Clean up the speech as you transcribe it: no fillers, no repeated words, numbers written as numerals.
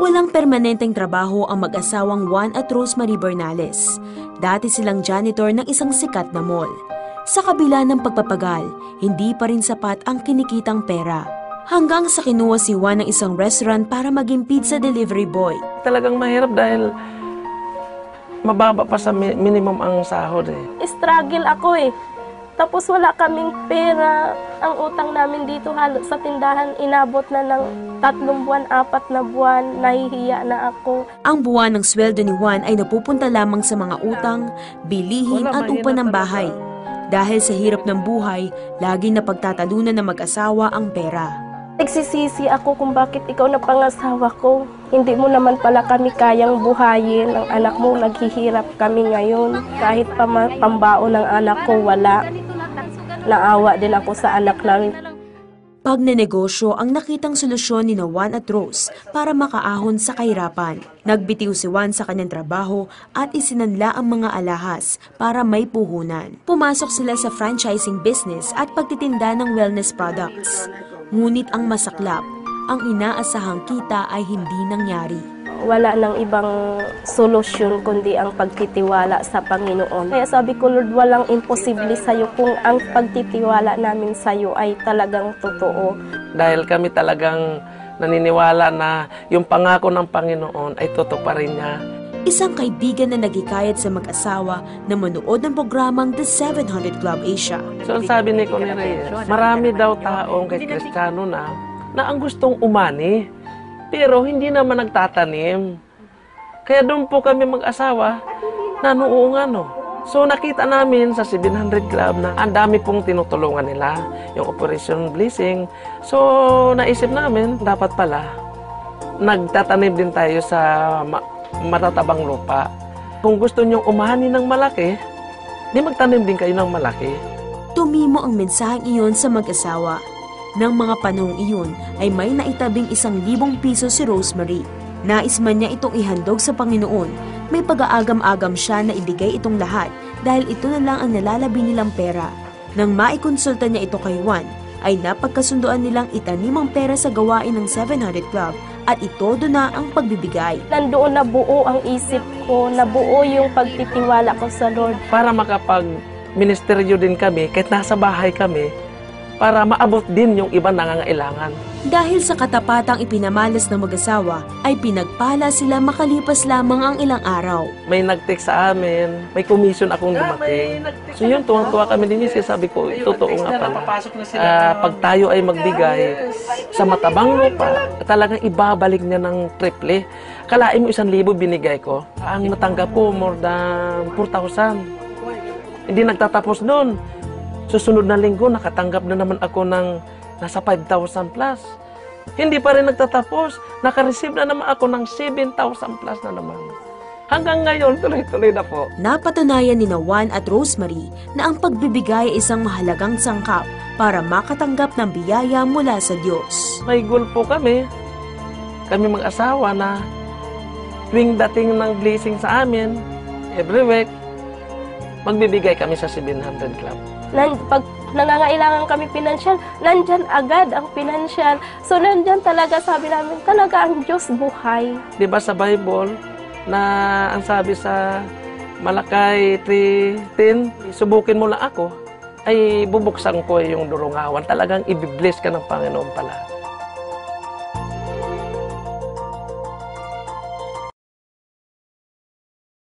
Walang permanenteng trabaho ang mag-asawang Juan at Rosemary Bernales. Dati silang janitor ng isang sikat na mall. Sa kabila ng pagpapagal, hindi pa rin sapat ang kinikitang pera. Hanggang sa kinuha si Juan ng isang restaurant para maging pizza delivery boy. Talagang mahirap dahil mababa pa sa minimum ang sahod eh. Struggle ako eh. Tapos wala kaming pera. Ang utang namin dito halos sa tindahan inabot na ng 3 buwan, 4 na buwan. Nahihiya na ako. Ang buwan ng sweldo ni Juan ay napupunta lamang sa mga utang, bilihin at upa ng bahay. Dahil sa hirap ng buhay, laging napagtatalunan ng mag-asawa ang pera. Nagsisisi ako kung bakit ikaw na pangasawa ko. Hindi mo naman pala kami kayang buhayin. Ang anak mo, naghihirap kami ngayon. Kahit pambaon ng anak ko, wala. Naawa din ako sa anak namin. Pagnenegosyo ang nakitang solusyon ni Juan at Rose para makaahon sa kahirapan. Nagbitiw si Juan sa kanyang trabaho at isinanla ang mga alahas para may puhunan. Pumasok sila sa franchising business at pagtitinda ng wellness products. Ngunit ang masaklap, ang inaasahang kita ay hindi nangyari. Wala nang ibang solusyon kundi ang pagtitiwala sa Panginoon. Kaya sabi ko, Lord, walang imposible sa'yo kung ang pagtitiwala namin sa'yo ay talagang totoo. Dahil kami talagang naniniwala na yung pangako ng Panginoon ay totoo pa rin niya. Isang kaibigan na nagikayat sa mag-asawa na manood ng programang The 700 Club Asia. So sabi ni Connie Reyes, marami daw taong kay Kristiyano na ang gustong umani, pero hindi naman nagtatanim. Kaya doon po kami mag-asawa na noong So nakita namin sa 700 Club na ang dami pong tinutulungan nila, yung Operation Blessing. So naisip namin, dapat pala nagtatanim din tayo sa matatabang lupa. Kung gusto nyong umani ng malaki, di magtanim din kayo ng malaki. Tumimo ang mensaheng iyon sa mag-asawa. Nang mga panahong iyon ay may naitabing 1,000 piso si Rosemary. Nais man niya itong ihandog sa Panginoon. May pag-aagam-agam siya na ibigay itong lahat dahil ito na lang ang nalalabi nilang pera. Nang maikonsulta niya ito kay Juan, ay napagkasunduan nilang itanim ang pera sa gawain ng 700 Club at itodo na ang pagbibigay. Nandoon na buo ang isip ko, nabuo yung pagtitiwala ko sa Lord. Para makapag-ministeryo din kami, kahit nasa bahay kami, para maabot din yung iba nangangailangan. Dahil sa katapatang ipinamalas ng mag-asawa, ay pinagpala sila makalipas lamang ang ilang araw. May nag-text sa amin, may commission akong dumating. So yun, tuwang-tuwa kami din niya. Sabi ko, totoo nga pala. Pag tayo ay magbigay sa matabang lupa, talagang ibabalik niya ng triple. Kalain mo 1,000 binigay ko. Ang natanggap ko, more than 4,000. Hindi nagtatapos doon. Susunod na linggo, nakatanggap na naman ako ng nasa 5,000 plus. Hindi pa rin nagtatapos. Nakareceive na naman ako ng 7,000 plus na naman. Hanggang ngayon, tuloy-tuloy na po. Napatunayan ni Juan at Rosemary na ang pagbibigay ay isang mahalagang sangkap para makatanggap ng biyaya mula sa Diyos. May goal po kami mag-asawa na tuwing dating ng blessing sa amin, every week, magbibigay kami sa 700 Club. Pag nangangailangan kami pinansyal, nandyan agad ang pinansyal. So nandyan talaga, sabi namin, talaga ang Diyos buhay. Diba sa Bible, na ang sabi sa Malakay 3:10, subukin mo lang ako, ay bubuksan ko yung durungawan. Talagang ibibless ka ng Panginoon pala.